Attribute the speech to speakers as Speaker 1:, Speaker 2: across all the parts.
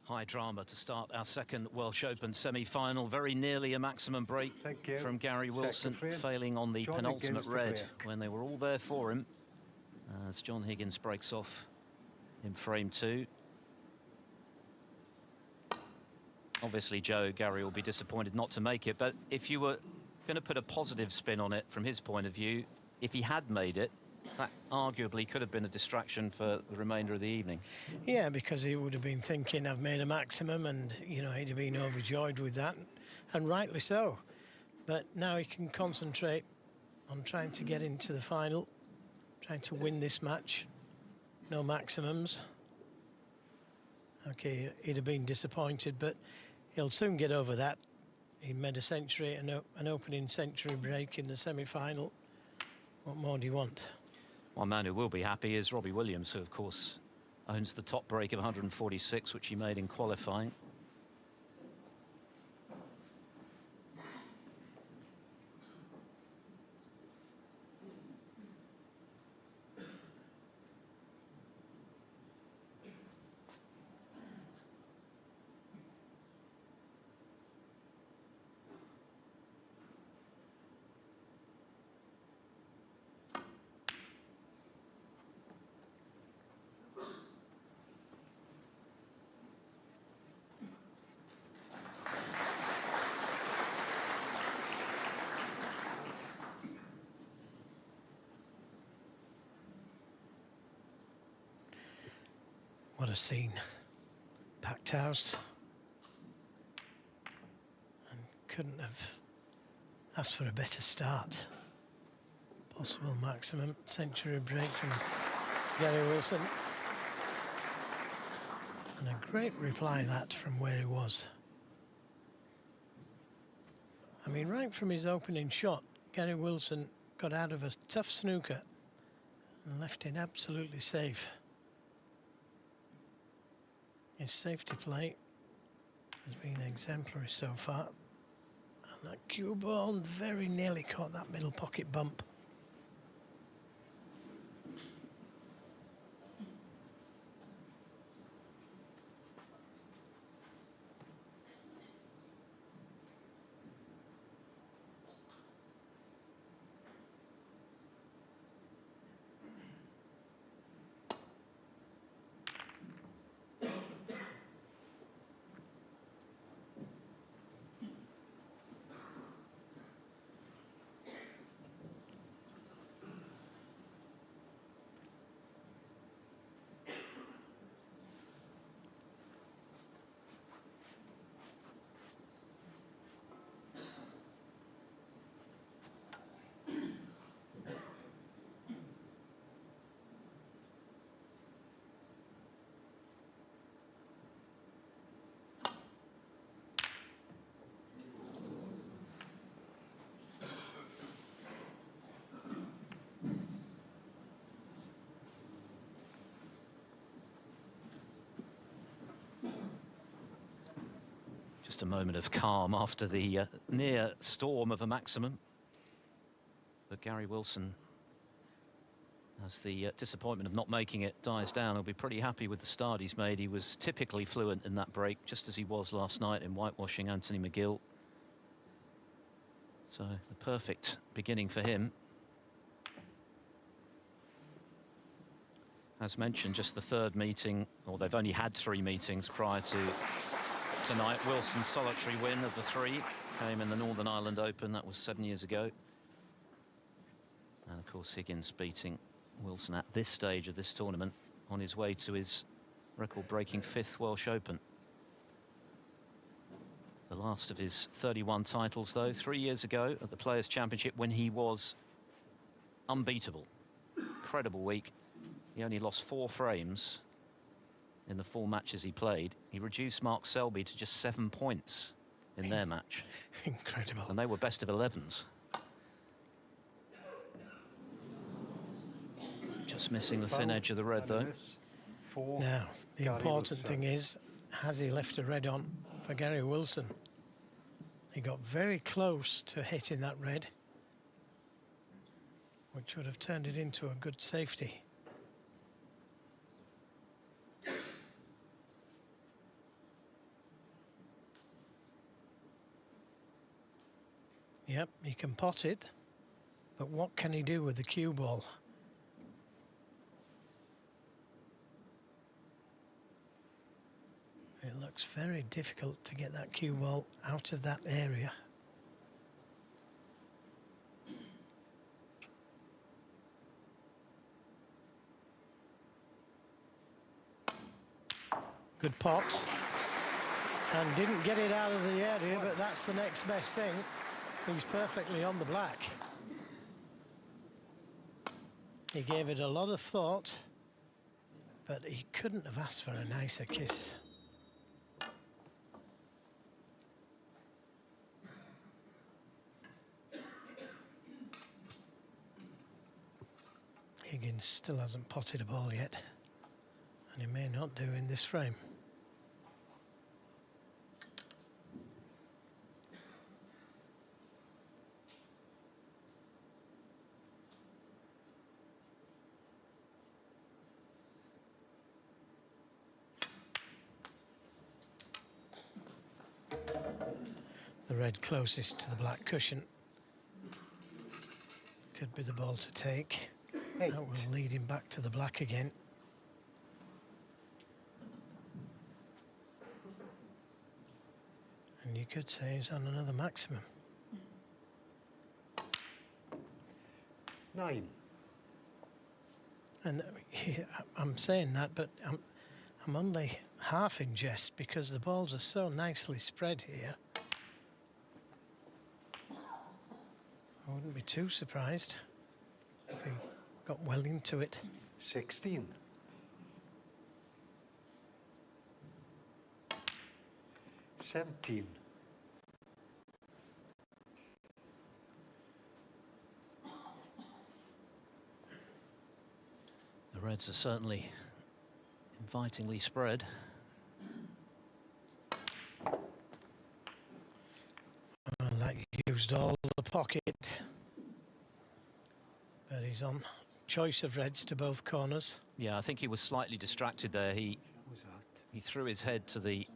Speaker 1: High drama to start our second Welsh Open semi-final. Very nearly a maximum break from Gary Wilson, failing on the penultimate red when they were all there for him. As John Higgins breaks off in frame 2. Obviously, Joe, Gary will be disappointed not to make it, but if you were going to put a positive spin on it from his point of view, if he had made it, that arguably could have been a distraction for the remainder of the evening.
Speaker 2: Yeah, because he would have been thinking, I've made a maximum, and, you know, he'd have been overjoyed with that, and rightly so. But now he can concentrate on trying to get into the final, trying to win this match. No maximums. Okay, he'd have been disappointed, but he'll soon get over that. He made a century, an opening century break in the semi-final. What more do you want?
Speaker 1: One man who will be happy is Robbie Williams, who, of course, owns the top break of 146, which he made in qualifying.
Speaker 2: What a scene. Packed house. And couldn't have asked for a better start. Possible maximum century break from Gary Wilson. And a great reply that from where he was. I mean, right from his opening shot, Gary Wilson got out of a tough snooker and left it absolutely safe. His safety play has been exemplary so far. And that cue ball very nearly caught that middle pocket bump.
Speaker 1: Just a moment of calm after the near storm of a maximum. But Gary Wilson, as the disappointment of not making it dies down, he'll be pretty happy with the start he's made. He was typically fluent in that break, just as he was last night in whitewashing Anthony McGill. So the perfect beginning for him. As mentioned, just the third meeting, or they've only had 3 meetings prior to tonight. Wilson's solitary win of the 3 came in the Northern Ireland Open. That was 7 years ago. And of course, Higgins beating Wilson at this stage of this tournament on his way to his record-breaking 5th Welsh Open. The last of his 31 titles, though, 3 years ago at the Players' Championship, when he was unbeatable. Incredible week. He only lost 4 frames in the 4 matches he played. He reduced Mark Selby to just 7 points in their match.
Speaker 2: Incredible.
Speaker 1: And they were best of 11s. Just missing the thin edge of the red, though.
Speaker 2: Now, the important thing is, has he left a red on for Gary Wilson? He got very close to hitting that red, which would have turned it into a good safety. Yep, he can pot it, but what can he do with the cue ball? It looks very difficult to get that cue ball out of that area. Good pot. And didn't get it out of the area, but that's the next best thing. He's perfectly on the black. He gave it a lot of thought, but he couldn't have asked for a nicer kiss. Higgins still hasn't potted a ball yet, and he may not do in this frame. The red closest to the black cushion could be the ball to take. That will lead him back to the black again. And you could say he's on another maximum.
Speaker 3: 9.
Speaker 2: And I'm saying that, but I'm only half in jest because the balls are so nicely spread here. I wouldn't be too surprised if he got well into it.
Speaker 3: 16. 17.
Speaker 1: The reds are certainly invitingly spread.
Speaker 2: Well, that used all the pocket. But he's on choice of reds to both corners.
Speaker 1: Yeah, I think he was slightly distracted there. He threw his head to the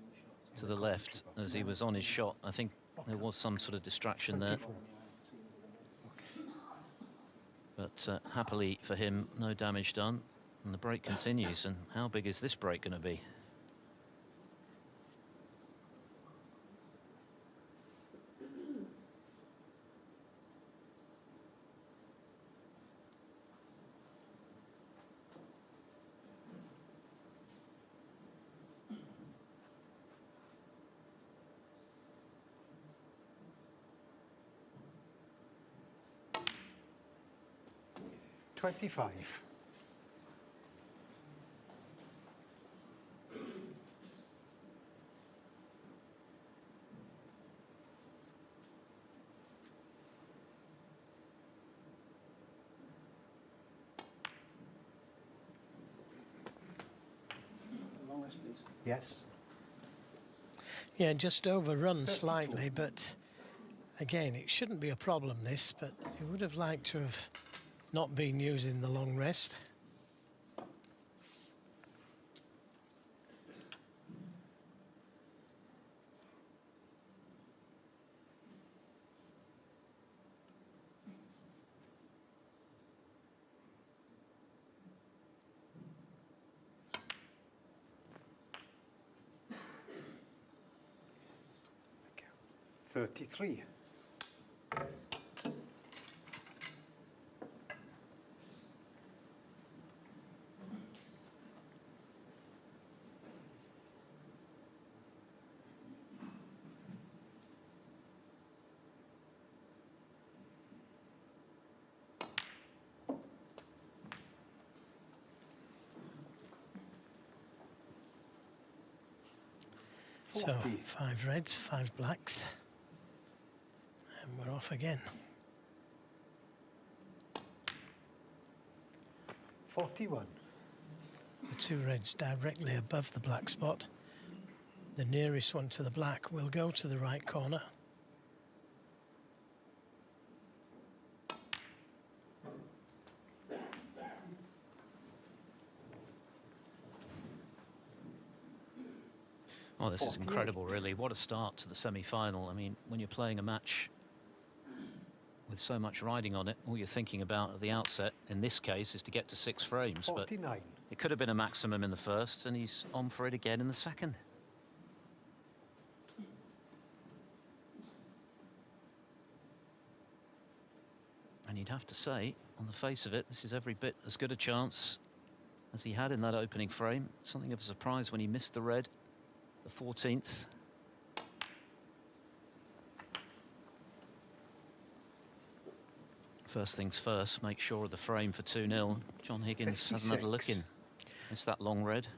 Speaker 1: left as he was on his shot. I think there was some sort of distraction there. But happily for him, no damage done, and the break continues. And how big is this break going to be?
Speaker 3: $25. Yes.
Speaker 2: Yeah, just overrun slightly, but again, it shouldn't be a problem, this, but he would have liked to have not been using the long rest.
Speaker 3: Thank you. 33. 40.
Speaker 2: So 5 reds, 5 blacks, and we're off again.
Speaker 3: 41.
Speaker 2: The 2 reds directly above the black spot. The nearest one to the black will go to the right corner.
Speaker 1: Oh, this is
Speaker 3: 48.
Speaker 1: incredible, really. What a start to the semi-final. I mean, when you're playing a match with so much riding on it, all you're thinking about at the outset, in this case, is to get to 6 frames.
Speaker 3: 49.
Speaker 1: But it could have been a maximum in the first, and he's on for it again in the second. And you'd have to say, on the face of it, this is every bit as good a chance as he had in that opening frame. Something of a surprise when he missed the red, the 14th. First things first, make sure of the frame for 2-0. John Higgins
Speaker 3: 56.
Speaker 1: hasn't had a look in. It's that long red.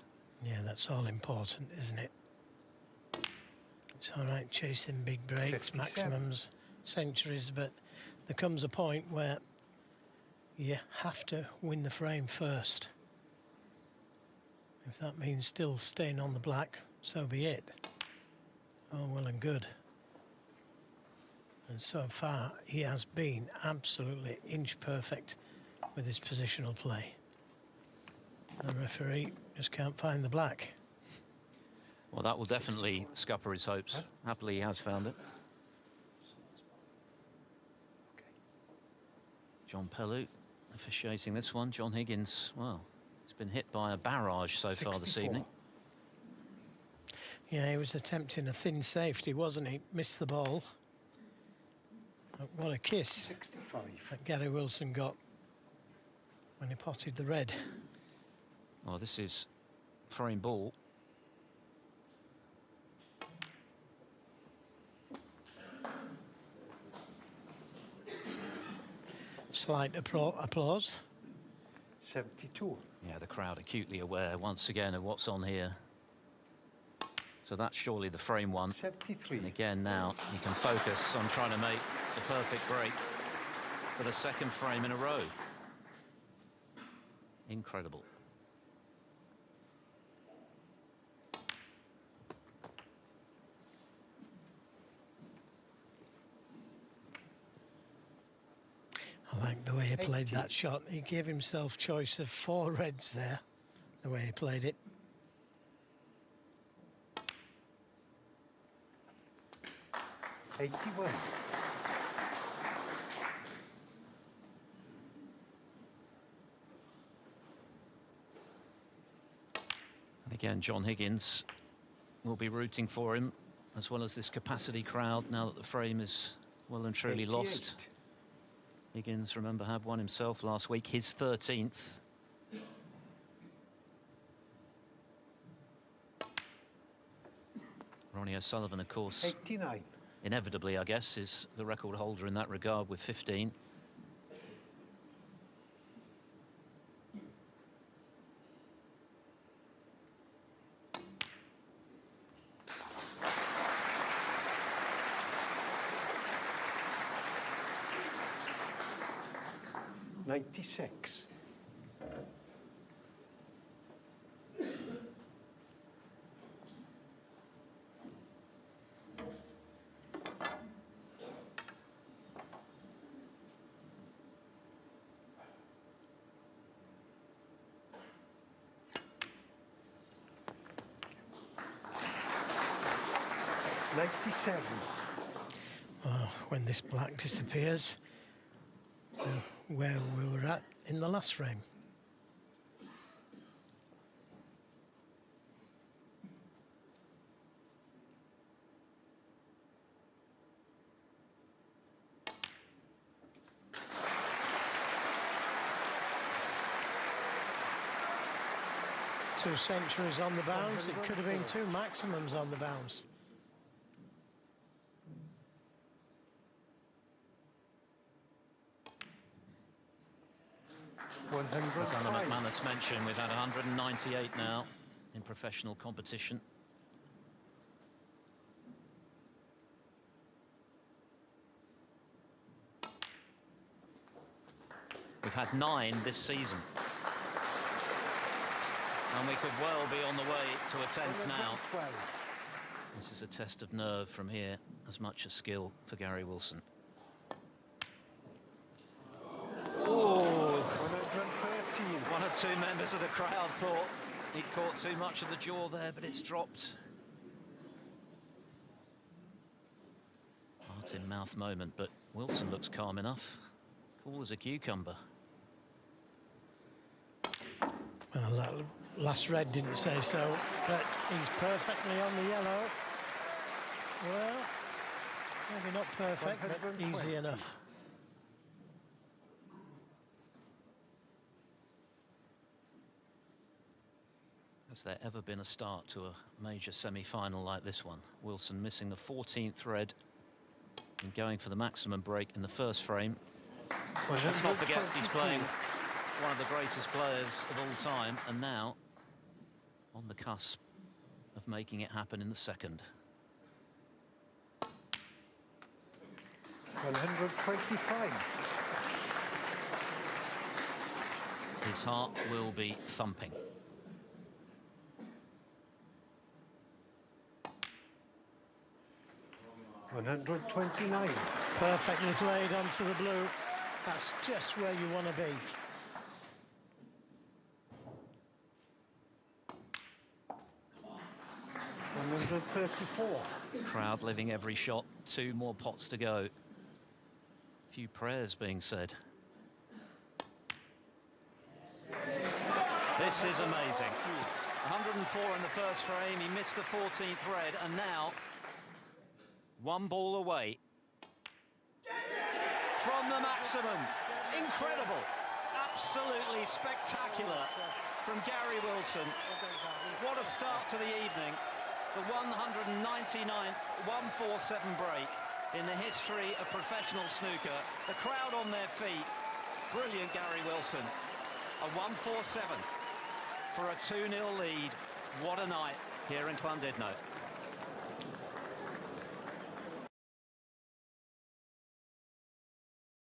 Speaker 2: Yeah, that's all important, isn't it? It's all right chasing big breaks,
Speaker 3: 57.
Speaker 2: maximums, centuries, but there comes a point where you have to win the frame first. If that means still staying on the black, so be it. Oh, well and good. And so far, he has been absolutely inch perfect with his positional play. The referee just can't find the black.
Speaker 1: Well, that will definitely scupper his hopes. Happily, he has found it. John Pellew officiating this one. John Higgins, well, he's been hit by a barrage so far this
Speaker 3: 64.
Speaker 1: evening.
Speaker 2: Yeah, he was attempting a thin safety, wasn't he? Missed the ball. But what a kiss
Speaker 3: 65.
Speaker 2: that Gary Wilson got when he potted the red.
Speaker 1: Well, this is frame ball.
Speaker 2: Slight applause.
Speaker 3: 72.
Speaker 1: Yeah, the crowd acutely aware once again of what's on here. So that's surely the frame one.
Speaker 3: 73.
Speaker 1: And again now, you can focus on trying to make the perfect break for the second frame in a row. Incredible.
Speaker 2: I like the way he played
Speaker 3: 80.
Speaker 2: that shot. He gave himself choice of 4 reds there, the way he played it.
Speaker 3: $81.
Speaker 1: And again, John Higgins will be rooting for him, as well as this capacity crowd, now that the frame is well and truly
Speaker 3: 88.
Speaker 1: lost. Higgins, remember, had one himself last week, his 13th. Ronnie O'Sullivan, of course,
Speaker 3: 89.
Speaker 1: inevitably, I guess, is the record holder in that regard with 15.
Speaker 3: $96. $97.
Speaker 2: Well, when this black disappears, where we were at in the last frame. Two centuries on the bounce. It could have been 2 maximums on the bounce.
Speaker 1: As Anna
Speaker 3: 105.
Speaker 1: McManus mentioned, we've had 198 now in professional competition. We've had 9 this season. And we could well be on the way to a 10th now.
Speaker 3: 112.
Speaker 1: This is a test of nerve from here, as much as skill for Gary Wilson. Oh,
Speaker 3: 113.
Speaker 1: one or two members of the crowd thought he caught too much of the jaw there, but it's dropped. Heart in mouth moment, but Wilson looks calm enough. Cool as a cucumber.
Speaker 2: Well, that last red didn't say so, but he's perfectly on the yellow. Well, maybe not perfect, but easy enough.
Speaker 1: Has there ever been a start to a major semi-final like this one? Wilson missing the 14th red and going for the maximum break in the first frame. Let's not forget he's playing one of the greatest players of all time, and now on the cusp of making it happen in the second.
Speaker 3: 125.
Speaker 1: His heart will be thumping.
Speaker 3: $129.
Speaker 2: Perfectly played onto the blue. That's just where you want to be.
Speaker 3: $134.
Speaker 1: Crowd living every shot. 2 more pots to go. Few prayers being said. This is amazing. 104 in the first frame. He missed the 14th red, and now 1 ball away from the maximum. Incredible. Absolutely spectacular from Gary Wilson. What a start to the evening. The 199th 147 break in the history of professional snooker. The crowd on their feet. Brilliant Gary Wilson. A 147 for a 2-0 lead. What a night here in Llandudno.